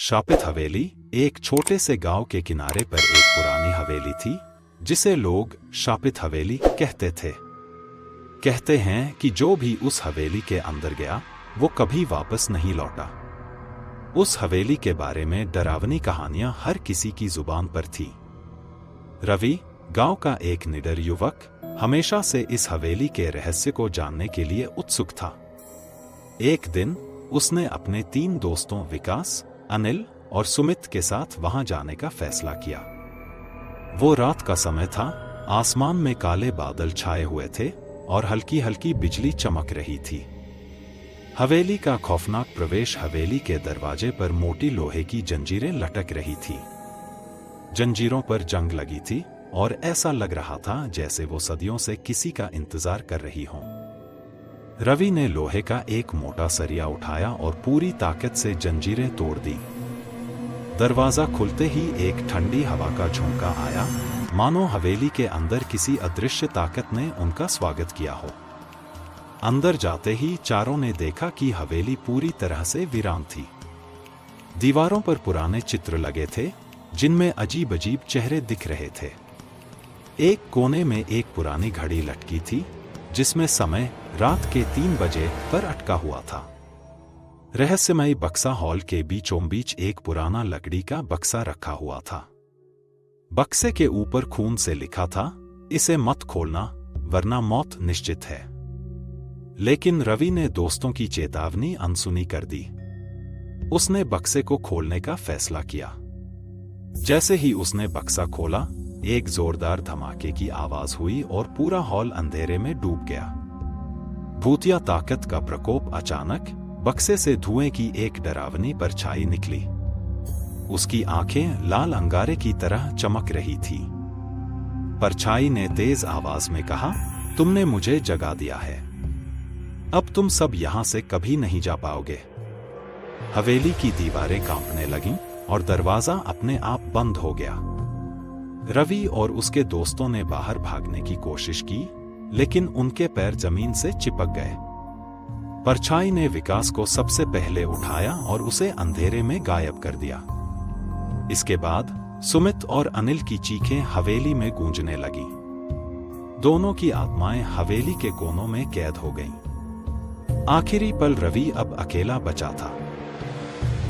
शापित हवेली एक छोटे से गांव के किनारे पर एक पुरानी हवेली थी जिसे लोग शापित हवेली कहते थे। कहते हैं कि जो भी उस हवेली के अंदर गया वो कभी वापस नहीं लौटा। उस हवेली के बारे में डरावनी कहानियां हर किसी की जुबान पर थी। रवि, गांव का एक निडर युवक, हमेशा से इस हवेली के रहस्य को जानने के लिए उत्सुक था। एक दिन उसने अपने 3 दोस्तों विकास, अनिल और सुमित के साथ वहां जाने का फैसला किया। वो रात का समय था, आसमान में काले बादल छाए हुए थे और हल्की हल्की बिजली चमक रही थी। हवेली का खौफनाक प्रवेश, हवेली के दरवाजे पर मोटी लोहे की जंजीरें लटक रही थी। जंजीरों पर जंग लगी थी और ऐसा लग रहा था जैसे वो सदियों से किसी का इंतजार कर रही हों। रवि ने लोहे का एक मोटा सरिया उठाया और पूरी ताकत से जंजीरें तोड़ दी। दरवाजा खुलते ही एक ठंडी हवा का झोंका आया, मानो हवेली के अंदर किसी अदृश्य ताकत ने उनका स्वागत किया हो। अंदर जाते ही चारों ने देखा कि हवेली पूरी तरह से वीरान थी। दीवारों पर पुराने चित्र लगे थे जिनमें अजीब अजीब चेहरे दिख रहे थे। एक कोने में एक पुरानी घड़ी लटकी थी जिसमें समय रात के 3 बजे पर अटका हुआ था। रहस्यमयी बक्सा हॉल के बीचों बीच एक पुराना लकड़ी का बक्सा रखा हुआ था। बक्से के ऊपर खून से लिखा था, इसे मत खोलना वरना मौत निश्चित है। लेकिन रवि ने दोस्तों की चेतावनी अनसुनी कर दी। उसने बक्से को खोलने का फैसला किया। जैसे ही उसने बक्सा खोला, एक जोरदार धमाके की आवाज हुई और पूरा हॉल अंधेरे में डूब गया। भूतिया ताकत का प्रकोप। अचानक बक्से से धुएं की एक डरावनी परछाई निकली। उसकी आंखें लाल अंगारे की तरह चमक रही थी। परछाई ने तेज आवाज में कहा, तुमने मुझे जगा दिया है। अब तुम सब यहां से कभी नहीं जा पाओगे। हवेली की दीवारें कांपने लगीं और दरवाजा अपने आप बंद हो गया। रवि और उसके दोस्तों ने बाहर भागने की कोशिश की, लेकिन उनके पैर जमीन से चिपक गए। परछाई ने विकास को सबसे पहले उठाया और उसे अंधेरे में गायब कर दिया। इसके बाद सुमित और अनिल की चीखें हवेली में गूंजने लगीं। दोनों की आत्माएं हवेली के कोनों में कैद हो गईं। आखिरी पल रवि अब अकेला बचा था।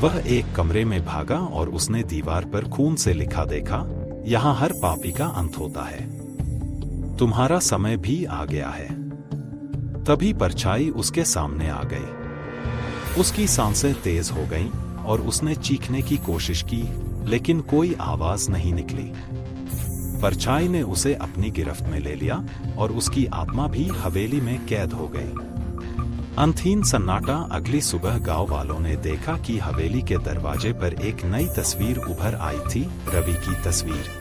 वह एक कमरे में भागा और उसने दीवार पर खून से लिखा देखा, यहां हर पापी का अंत होता है। तुम्हारा समय भी आ गया है। तभी परछाई उसके सामने आ गई। उसकी सांसें तेज हो गईं और उसने चीखने की कोशिश की, लेकिन कोई आवाज नहीं निकली। परछाई ने उसे अपनी गिरफ्त में ले लिया और उसकी आत्मा भी हवेली में कैद हो गई। अंतहीन सन्नाटा। अगली सुबह गांव वालों ने देखा कि हवेली के दरवाजे पर एक नई तस्वीर उभर आई थी, रवि की तस्वीर।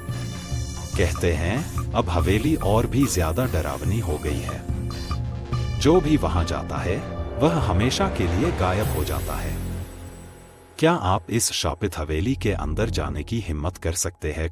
कहते हैं अब हवेली और भी ज्यादा डरावनी हो गई है। जो भी वहां जाता है वह हमेशा के लिए गायब हो जाता है। क्या आप इस शापित हवेली के अंदर जाने की हिम्मत कर सकते हैं?